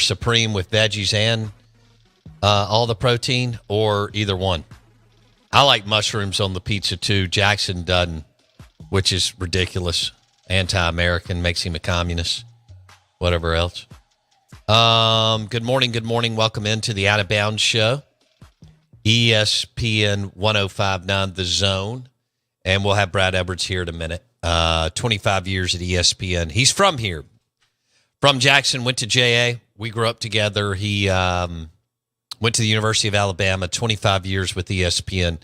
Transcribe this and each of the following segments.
supreme with veggies and all the protein, or either one. I like mushrooms on the pizza too. Jackson doesn't, which is ridiculous. Anti-American, makes him a communist. Whatever else. Good morning. Welcome into the Out of Bounds Show. ESPN 105.9 The Zone. And we'll have Brad Edwards here in a minute. 25 years at ESPN. He's from here. From Jackson, went to JA. We grew up together. He went to the University of Alabama, 25 years with ESPN.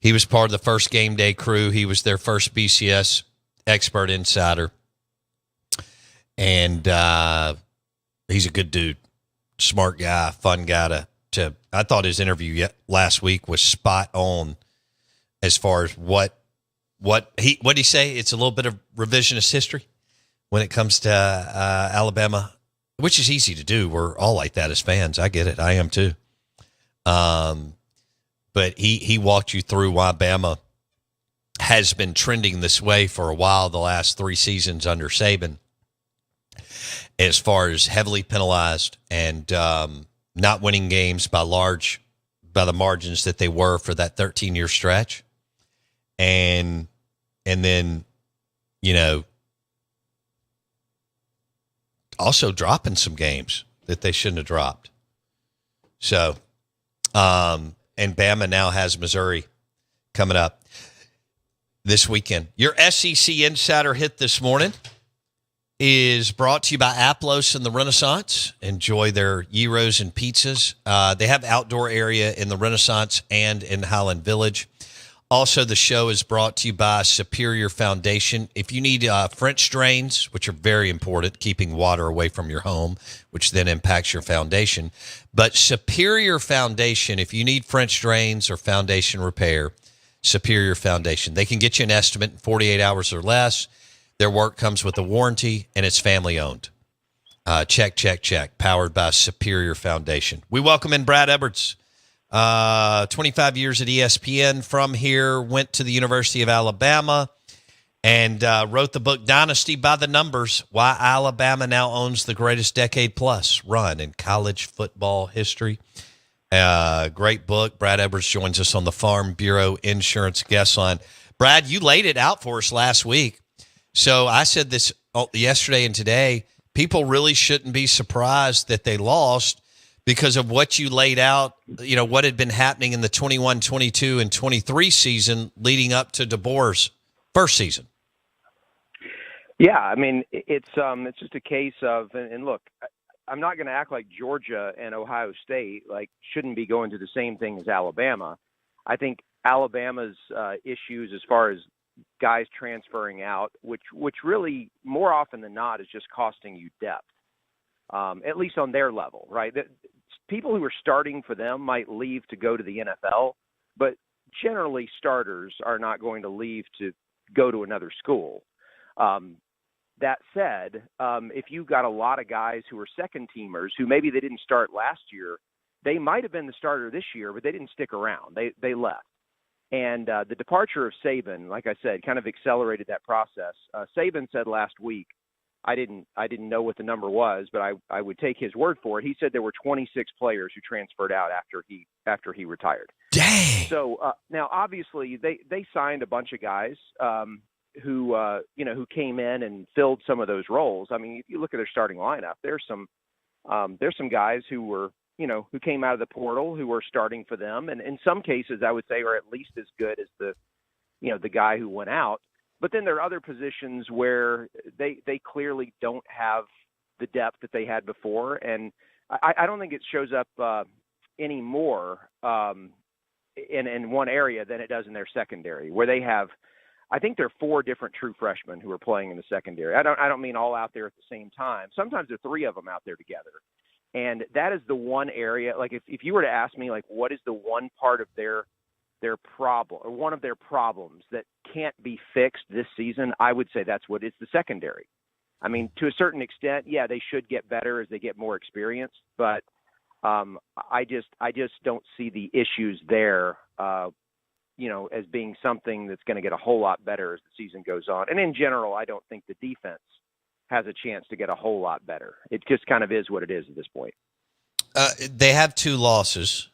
He was part of the first game day crew. He was their first BCS expert insider. And he's a good dude, smart guy, fun guy to I thought his interview last week was spot on as far as what did he say? It's a little bit of revisionist history when it comes to Alabama, which is easy to do. We're all like that as fans. I get it. I am too. But he walked you through why Bama has been trending this way for a while, the last 3 seasons under Saban, as far as heavily penalized and not winning games by the margins that they were for that 13-year stretch. And then, also dropping some games that they shouldn't have dropped. So, and Bama now has Missouri coming up this weekend. Your SEC Insider hit this morning is brought to you by Aplos and the Renaissance. Enjoy their gyros and pizzas. They have outdoor area in the Renaissance and in Highland Village. Also, the show is brought to you by Superior Foundation. If you need French drains, which are very important, keeping water away from your home, which then impacts your foundation. But Superior Foundation, if you need French drains or foundation repair, Superior Foundation. They can get you an estimate in 48 hours or less. Their work comes with a warranty, and it's family-owned. Check. Powered by Superior Foundation. We welcome in Brad Edwards. 25 years at ESPN. From here, went to the University of Alabama and wrote the book Dynasty by the Numbers, Why Alabama Now Owns the Greatest Decade-Plus Run in College Football History. Great book. Brad Edwards joins us on the Farm Bureau Insurance Guest Line. Brad, you laid it out for us last week. So I said this yesterday and today. People really shouldn't be surprised that they lost because of what you laid out, what had been happening in the 21, 22, and 23 season leading up to DeBoer's first season. Yeah, I mean, it's just a case of, and look, I'm not going to act like Georgia and Ohio State shouldn't be going through the same thing as Alabama. I think Alabama's issues as far as guys transferring out, which really more often than not is just costing you depth. At least on their level, right? People who are starting for them might leave to go to the NFL, but generally starters are not going to leave to go to another school. That said, if you've got a lot of guys who are second teamers who maybe they didn't start last year, they might have been the starter this year, but they didn't stick around. They left. And the departure of Saban, like I said, kind of accelerated that process. Saban said last week, I didn't know what the number was, but I would take his word for it. He said there were 26 players who transferred out after he retired. Dang. So now, obviously, they signed a bunch of guys who came in and filled some of those roles. I mean, if you look at their starting lineup, there's some guys who were who came out of the portal who were starting for them, and in some cases, I would say, are at least as good as the guy who went out. But then there are other positions where they clearly don't have the depth that they had before. And I don't think it shows up any more in one area than it does in their secondary, where they have, I think there are 4 different true freshmen who are playing in the secondary. I don't mean all out there at the same time. Sometimes there are 3 of them out there together. And that is the one area, if you were to ask me, what is the one part of their problem, or one of their problems that can't be fixed this season, I would say that's what it's the secondary. I mean, to a certain extent, yeah, they should get better as they get more experience, but I just don't see the issues there, as being something that's going to get a whole lot better as the season goes on. And in general, I don't think the defense has a chance to get a whole lot better. It just kind of is what it is at this point. They have 2 losses,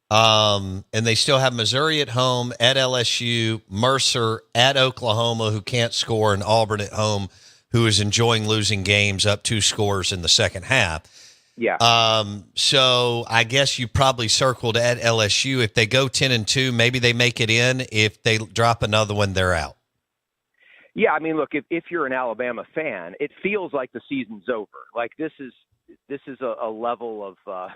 and they still have Missouri at home, at LSU, Mercer at Oklahoma, who can't score, and Auburn at home, who is enjoying losing games up 2 scores in the second half. Yeah. So I guess you probably circled at LSU. If they go 10-2, maybe they make it in. If they drop another one, they're out. Yeah, I mean, look, if you're an Alabama fan, it feels like the season's over. Like this is a level of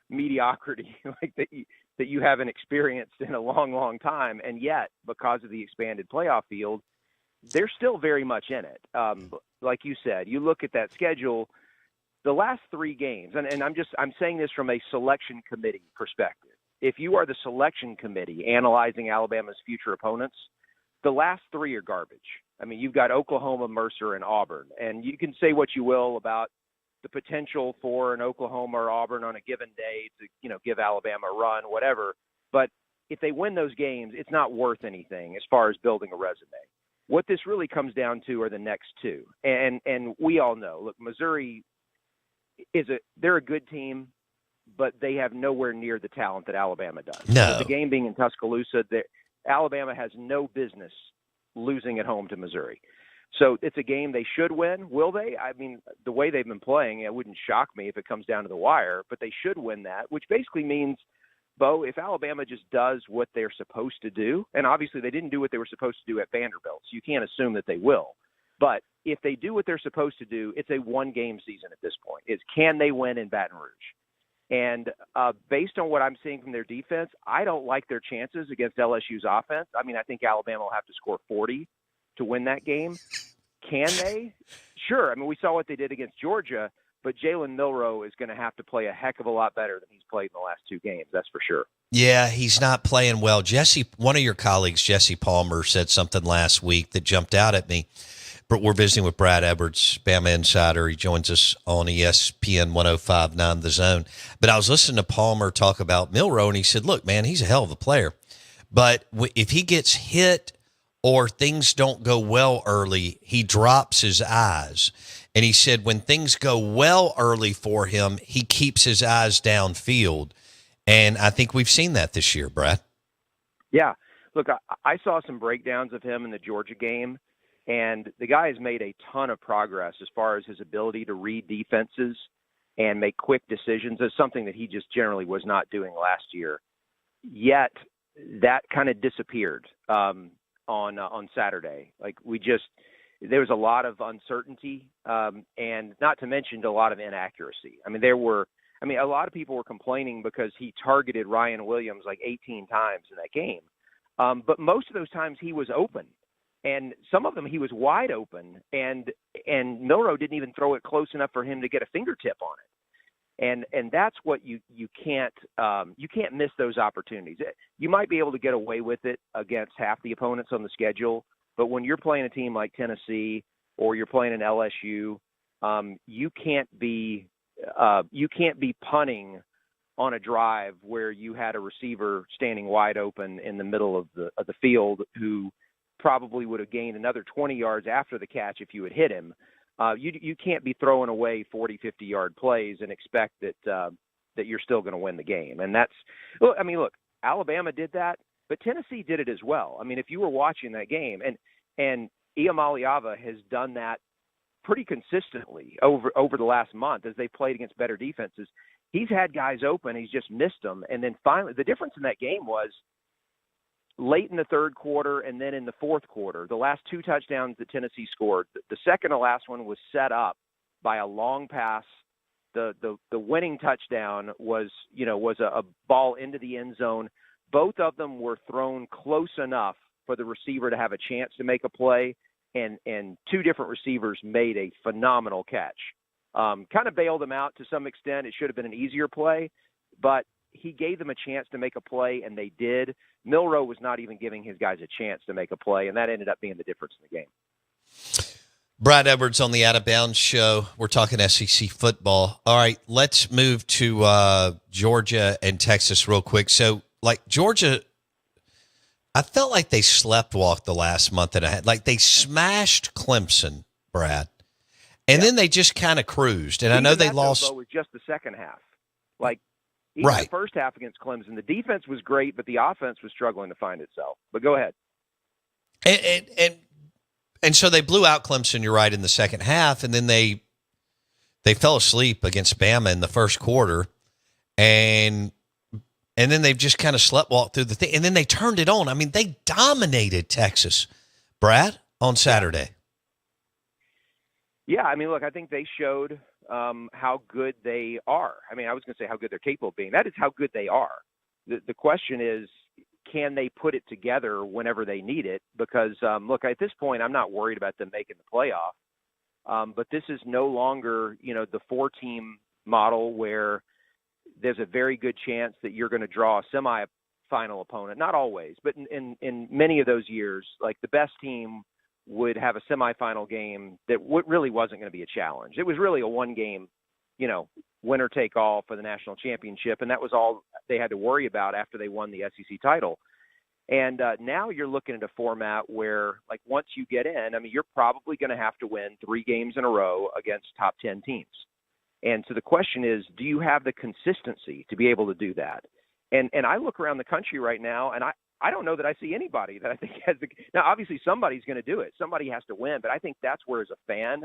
mediocrity like that you haven't experienced in a long, long time, and yet because of the expanded playoff field, they're still very much in it. Like you said, you look at that schedule. The last 3 games, and I'm saying this from a selection committee perspective. If you are the selection committee analyzing Alabama's future opponents, the last 3 are garbage. I mean, you've got Oklahoma, Mercer, and Auburn, and you can say what you will about the potential for an Oklahoma or Auburn on a given day to, give Alabama a run, whatever. But if they win those games, it's not worth anything as far as building a resume. What this really comes down to are the next 2, and we all know. Look, Missouri they're a good team, but they have nowhere near the talent that Alabama does. No. With the game being in Tuscaloosa, Alabama has no business losing at home to Missouri. So it's a game they should win. Will they? I mean, the way they've been playing, it wouldn't shock me if it comes down to the wire, but they should win that, which basically means, Bo, if Alabama just does what they're supposed to do, and obviously they didn't do what they were supposed to do at Vanderbilt, so you can't assume that they will. But if they do what they're supposed to do, it's a one-game season at this point. It's can they win in Baton Rouge? And based on what I'm seeing from their defense, I don't like their chances against LSU's offense. I mean, I think Alabama will have to score 40 to win that game. Can they? Sure. I mean, we saw what they did against Georgia, but Jalen Milroe is going to have to play a heck of a lot better than he's played in the last 2 games. That's for sure. Yeah, he's not playing well. One of your colleagues, Jesse Palmer, said something last week that jumped out at me. But we're visiting with Brad Edwards, Bama Insider. He joins us on ESPN 105.9 The Zone. But I was listening to Palmer talk about Milroe, and he said, look, man, he's a hell of a player. But if he gets hit or things don't go well early, he drops his eyes. And he said when things go well early for him, he keeps his eyes downfield. And I think we've seen that this year, Brad. Yeah. Look, I saw some breakdowns of him in the Georgia game. And the guy has made a ton of progress as far as his ability to read defenses and make quick decisions. Is something that he just generally was not doing last year. Yet that kind of disappeared on Saturday. Like there was a lot of uncertainty and not to mention a lot of inaccuracy. I mean, a lot of people were complaining because he targeted Ryan Williams like 18 times in that game. But most of those times he was open. And some of them he was wide open, and Milroe didn't even throw it close enough for him to get a fingertip on it. And that's what you can't miss those opportunities. You might be able to get away with it against half the opponents on the schedule, but when you're playing a team like Tennessee or you're playing an LSU, you can't be punting on a drive where you had a receiver standing wide open in the middle of the field who probably would have gained another 20 yards after the catch if you had hit him. You can't be throwing away 40, 50-yard plays and expect that you're still going to win the game. And look, Alabama did that, but Tennessee did it as well. I mean, if you were watching that game, and Iamaleava has done that pretty consistently over the last month as they played against better defenses. He's had guys open, he's just missed them. And then finally, the difference in that game was late in the third quarter and then in the fourth quarter, the last 2 touchdowns that Tennessee scored, the second to last one was set up by a long pass. The winning touchdown was a ball into the end zone. Both of them were thrown close enough for the receiver to have a chance to make a play, and 2 different receivers made a phenomenal catch. Kind of bailed them out to some extent. It should have been an easier play, but he gave them a chance to make a play, and they did. Milroe was not even giving his guys a chance to make a play, and that ended up being the difference in the game. Brad Edwards on the Out of Bounds Show. We're talking SEC football. All right, let's move to Georgia and Texas real quick. So, Georgia, I felt like they sleptwalked the last month and a half. Like they smashed Clemson, Brad. And then they just kind of cruised. And I know they lost. Was just the second half. Like, even right. the first half against Clemson, the defense was great, but the offense was struggling to find itself. But go ahead. And so they blew out Clemson, you're right, in the second half, and then they fell asleep against Bama in the first quarter, and then they've just kind of sleptwalked through the thing, and then they turned it on. I mean, they dominated Texas, Brad, on Saturday. Yeah, I mean, look, I think they showed how good they are. I mean, I was going to say how good they're capable of being. That is how good they are. The question is, can they put it together whenever they need it? Because, look, at this point, I'm not worried about them making the playoff. But this is no longer, the 4-team model where there's a very good chance that you're going to draw a semifinal opponent. Not always, but in many of those years, like the best team would have a semifinal game that really wasn't going to be a challenge. It was really a one-game, winner take all for the national championship, and that was all they had to worry about after they won the SEC title. And now you're looking at a format where, like, once you get in, I mean, you're probably going to have to win 3 games in a row against top 10 teams. And so the question is, do you have the consistency to be able to do that? And I look around the country right now, and I don't know that I see anybody that I think has the – now, obviously, somebody's going to do it. Somebody has to win. But I think that's where, as a fan,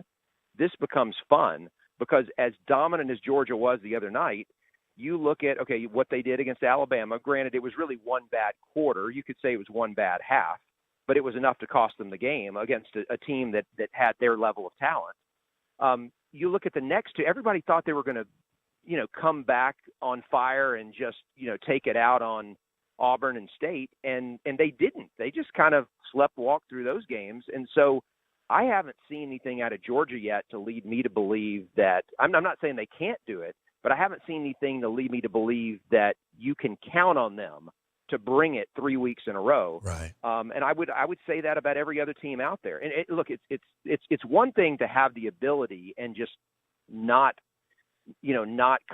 this becomes fun because as dominant as Georgia was the other night, you look at, okay, what they did against Alabama. Granted, it was really one bad quarter. You could say it was one bad half, but it was enough to cost them the game against a team that had their level of talent. You look at the next two. Everybody thought they were going to, come back on fire and just, take it out on Auburn and State, and they didn't. They just kind of sleptwalked through those games. And so I haven't seen anything out of Georgia yet to lead me to believe that – I'm not saying they can't do it, but I haven't seen anything to lead me to believe that you can count on them to bring it 3 weeks in a row. Right. And I would say that about every other team out there. And look, it's one thing to have the ability and just not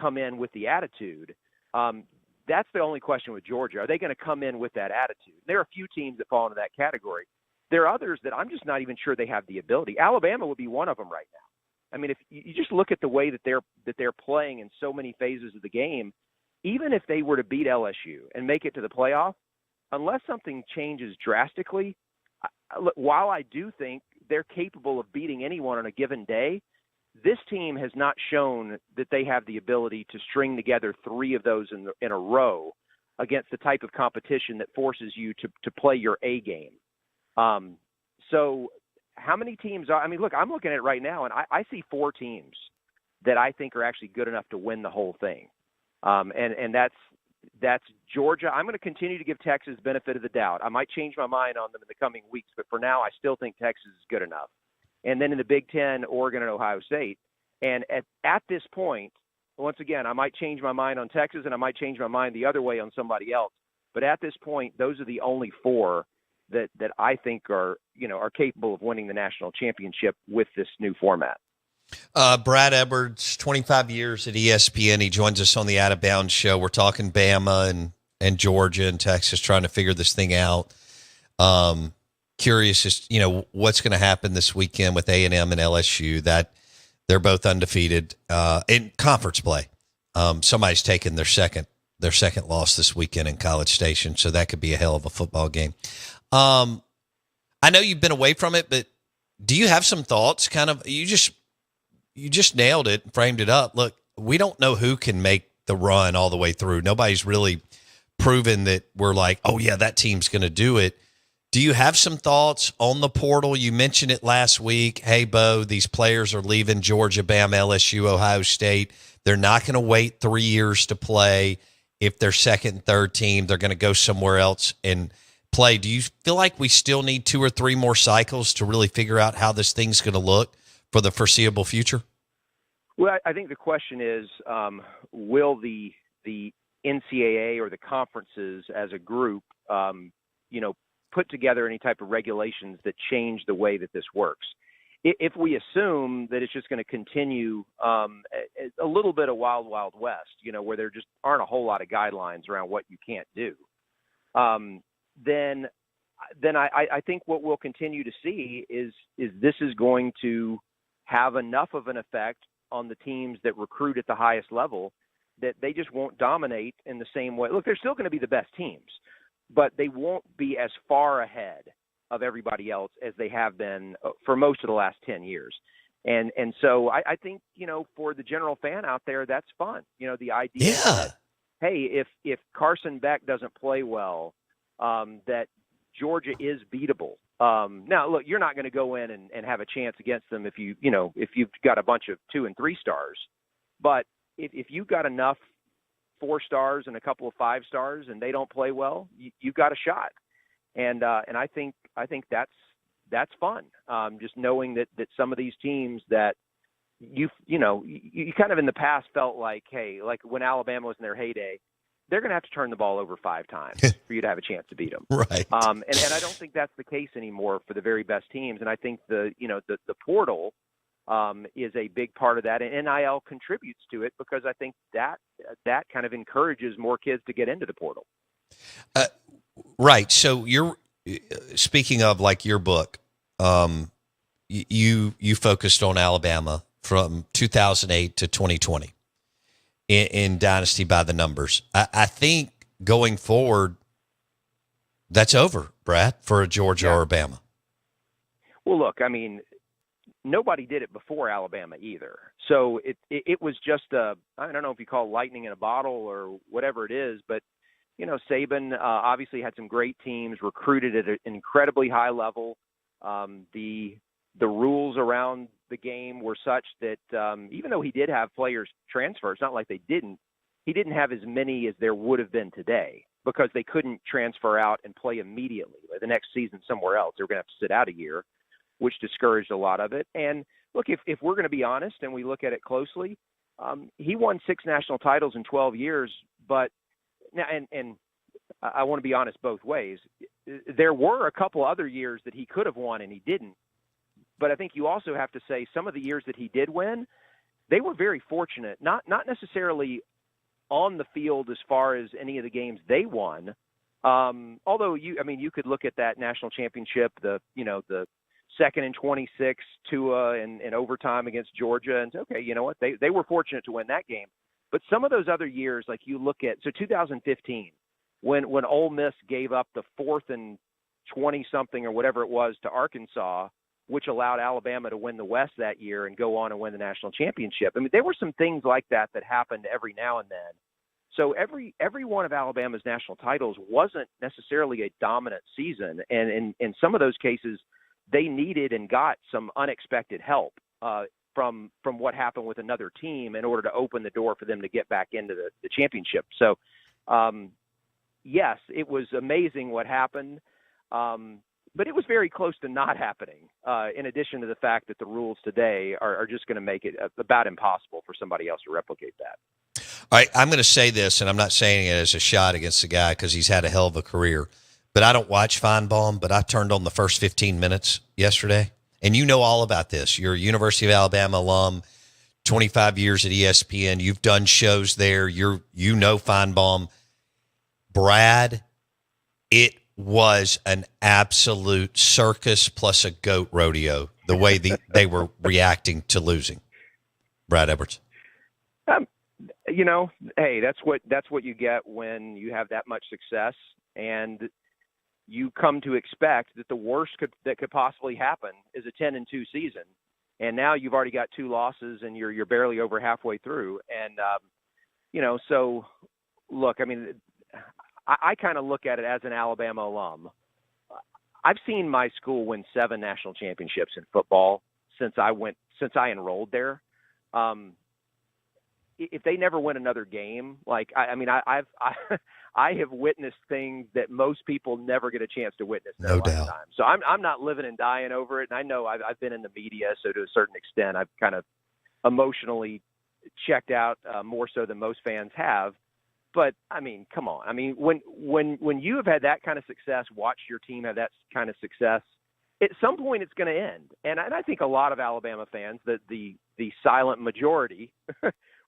come in with the attitude. That's the only question with Georgia. Are they going to come in with that attitude? There are a few teams that fall into that category. There are others that I'm just not even sure they have the ability. Alabama would be one of them right now. I mean, if you just look at the way that they're playing in so many phases of the game, even if they were to beat LSU and make it to the playoff, unless something changes drastically, while I do think they're capable of beating anyone on a given day, this team has not shown that they have the ability to string together 3 of those in a row against the type of competition that forces you to play your A game. So how many teams are – I mean, look, I'm looking at it right now, and I see 4 teams that I think are actually good enough to win the whole thing. And that's Georgia. I'm going to continue to give Texas the benefit of the doubt. I might change my mind on them in the coming weeks, but for now I still think Texas is good enough. And then in the Big Ten, Oregon and Ohio State. And at this point, once again, I might change my mind on Texas and I might change my mind the other way on somebody else. But at this point, those are the only 4 that I think are capable of winning the national championship with this new format. Brad Edwards, 25 years at ESPN. He joins us on the Out of Bounds show. We're talking Bama and Georgia and Texas, trying to figure this thing out. Curious as what's going to happen this weekend with A&M and LSU. That they're both undefeated in conference play. Somebody's taking their second loss this weekend in College Station, so that could be a hell of a football game. I know you've been away from it, but do you have some thoughts? Kind of, you just nailed it and framed it up. Look, we don't know who can make the run all the way through. Nobody's really proven that we're like, oh yeah, that team's going to do it. Do you have some thoughts on the portal? You mentioned it last week. Hey, Bo, these players are leaving Georgia, Bama, LSU, Ohio State. They're not going to wait 3 years to play. If they're second and third team, they're going to go somewhere else and play. Do you feel like we still need 2 or 3 more cycles to really figure out how this thing's going to look for the foreseeable future? Well, I think the question is, will the NCAA or the conferences as a group, put together any type of regulations that change the way that this works? If we assume that it's just going to continue a little bit of wild, wild west, where there just aren't a whole lot of guidelines around what you can't do, then I think what we'll continue to see is this is going to have enough of an effect on the teams that recruit at the highest level that they just won't dominate in the same way. Look, they're still going to be the best teams, but they won't be as far ahead of everybody else as they have been for most of the last 10 years. And so I think, for the general fan out there, that's fun. The idea that, hey, if Carson Beck doesn't play well, that Georgia is beatable. Now, look, you're not going to go in and have a chance against them if you've got a bunch of 2 and 3 stars. But if you've got enough 4 stars and a couple of 5 stars and they don't play well, you've got a shot. And I think that's fun. Just knowing that some of these teams that you kind of in the past felt like, hey, like when Alabama was in their heyday, they're going to have to turn the ball over 5 times for you to have a chance to beat them. Right. And I don't think that's the case anymore for the very best teams. And I think the portal is a big part of that, and NIL contributes to it because I think that kind of encourages more kids to get into the portal. Right. So you're speaking of like your book, you focused on Alabama from 2008 to 2020 in Dynasty by the Numbers. I think going forward, that's over, Brad, for a Georgia or Alabama. Well, look, I mean, nobody did it before Alabama either. So it was just I don't know if you call it lightning in a bottle or whatever it is, but Saban obviously had some great teams, recruited at an incredibly high level. The rules around the game were such that even though he did have players transfer, it's not like he didn't have as many as there would have been today because they couldn't transfer out and play immediately the next season somewhere else. They were going to have to sit out a year, which discouraged a lot of it. And look, if we're going to be honest and we look at it closely, he won 6 national titles in 12 years, but now, and I want to be honest both ways. There were a couple other years that he could have won and he didn't. But I think you also have to say some of the years that he did win, they were very fortunate, not necessarily on the field as far as any of the games they won. Although you could look at that national championship, the 2nd and 26 Tua in overtime against Georgia and say, okay, you know what? They were fortunate to win that game. But some of those other years, like you look at, so 2015, when Ole Miss gave up the 4th and 20-something or whatever it was to Arkansas, which allowed Alabama to win the West that year and go on and win the national championship. I mean, there were some things like that happened every now and then. So every one of Alabama's national titles wasn't necessarily a dominant season. And in some of those cases, they needed and got some unexpected help from what happened with another team in order to open the door for them to get back into the championship. So, yes, it was amazing what happened. But it was very close to not happening, in addition to the fact that the rules today are just going to make it about impossible for somebody else to replicate that. All right, I'm going to say this, and I'm not saying it as a shot against the guy because he's had a hell of a career, but I don't watch Feinbaum, but I turned on the first 15 minutes yesterday, and you know all about this. You're a University of Alabama alum, 25 years at ESPN. You've done shows there. You know Feinbaum. Brad, it was an absolute circus plus a goat rodeo, the way they were reacting to losing. Brad Edwards. Hey, that's what you get when you have that much success, and you come to expect that the worst that could possibly happen is a 10-2 season, and now you've already got 2 losses, and you're barely over halfway through, and so look, I mean, I kind of look at it as an Alabama alum. I've seen my school win 7 national championships in football since I enrolled there. If they never win another game, I have witnessed things that most people never get a chance to witness in their lifetime. So I'm not living and dying over it. And I know I've been in the media, so to a certain extent, I've kind of emotionally checked out more so than most fans have. But I mean, come on. I mean, when you have had that kind of success, watch your team have that kind of success, at some point it's going to end. And I think a lot of Alabama fans, the silent majority,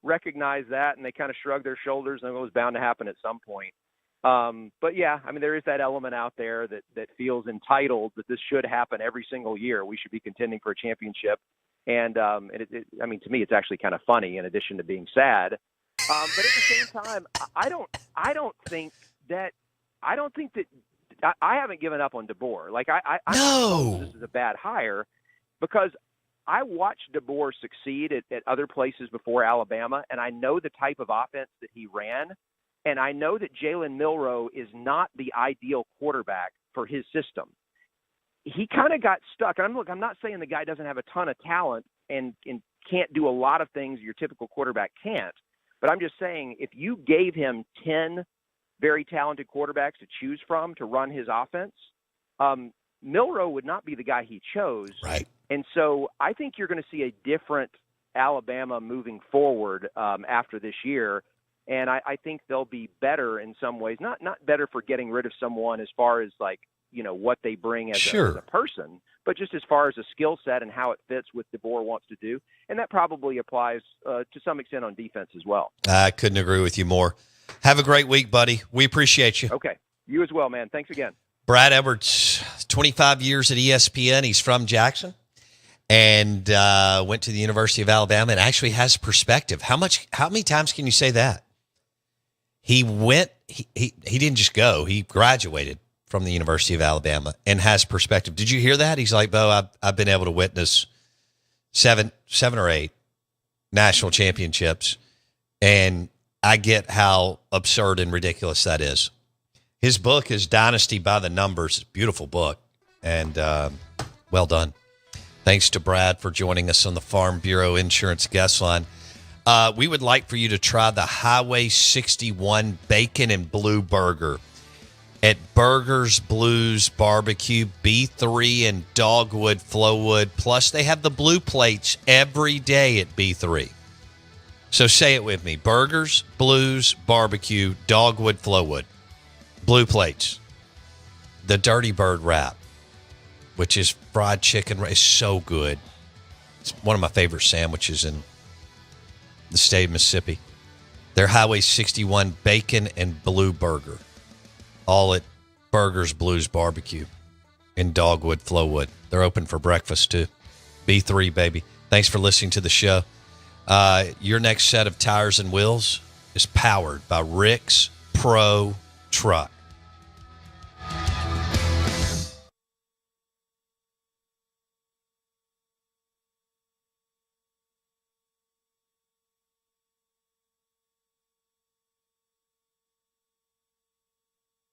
recognize that, and they kind of shrug their shoulders, and it was bound to happen at some point. But yeah, I mean, there is that element out there that feels entitled that this should happen every single year. We should be contending for a championship. I mean, to me, it's actually kind of funny in addition to being sad. But at the same time, I don't think that I haven't given up on DeBoer. Like I No. this is a bad hire because I watched DeBoer succeed at other places before Alabama, and I know the type of offense that he ran, and I know that Jalen Milroe is not the ideal quarterback for his system. He kind of got stuck. I'm not saying the guy doesn't have a ton of talent and can't do a lot of things your typical quarterback can't, but I'm just saying if you gave him 10 very talented quarterbacks to choose from to run his offense, Milroe would not be the guy he chose. Right. And so I think you're going to see a different Alabama moving forward after this year. And I think they'll be better in some ways, not better for getting rid of someone as far as like, what they bring as a person, but just as far as a skill set and how it fits what DeBoer wants to do. And that probably applies to some extent on defense as well. I couldn't agree with you more. Have a great week, buddy. We appreciate you. Okay. You as well, man. Thanks again. Brad Edwards, 25 years at ESPN. He's from Jackson and went to the University of Alabama and actually has perspective. How many times can you say that? He didn't just go. He graduated from the University of Alabama and has perspective. Did you hear that? He's like, Bo, I've been able to witness seven or eight national championships, and I get how absurd and ridiculous that is. His book is Dynasty by the Numbers. Beautiful book, and well done. Thanks to Brad for joining us on the Farm Bureau Insurance Guest Line. We would like for you to try the Highway 61 Bacon and Blue Burger at Burgers Blues Barbecue, B3 and Dogwood Flowwood. Plus, they have the blue plates every day at B3. So say it with me. Burgers, Blues, Barbecue, Dogwood Flowwood. Blue plates. The Dirty Bird wrap, which is fried chicken, is so good. It's one of my favorite sandwiches in the state of Mississippi. Their Highway 61 Bacon and Blue Burger. All at Burgers Blues Barbecue in Dogwood Flowwood. They're open for breakfast too. B3, baby. Thanks for listening to the show. Your next set of tires and wheels is powered by Rick's Pro Truck.